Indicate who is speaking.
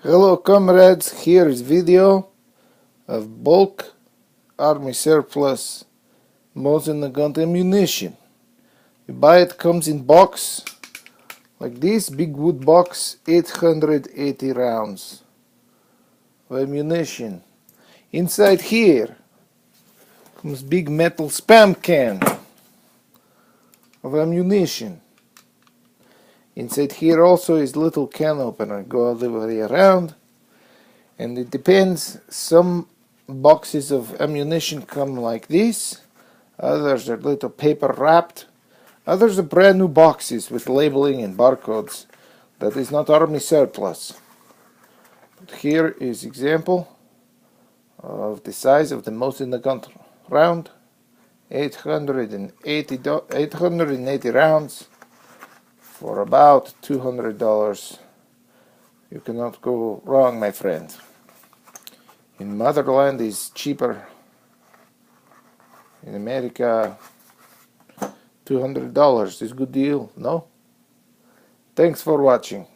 Speaker 1: Hello comrades, here is video of bulk army surplus Mosin Nagant ammunition. You buy it, comes in box like this, big wood box, 880 rounds of ammunition. Inside here comes big metal spam can of ammunition. Inside here also is little can opener, go all the way around, and it depends. Some boxes of ammunition come like this, others are little paper wrapped, others are brand new boxes with labeling and barcodes. That is not army surplus. But here is example of the size of the Mosin Nagant round, 880 rounds for about $200. You cannot go wrong, my friend. In motherland is cheaper. In America, $200 is good deal, no? Thanks for watching.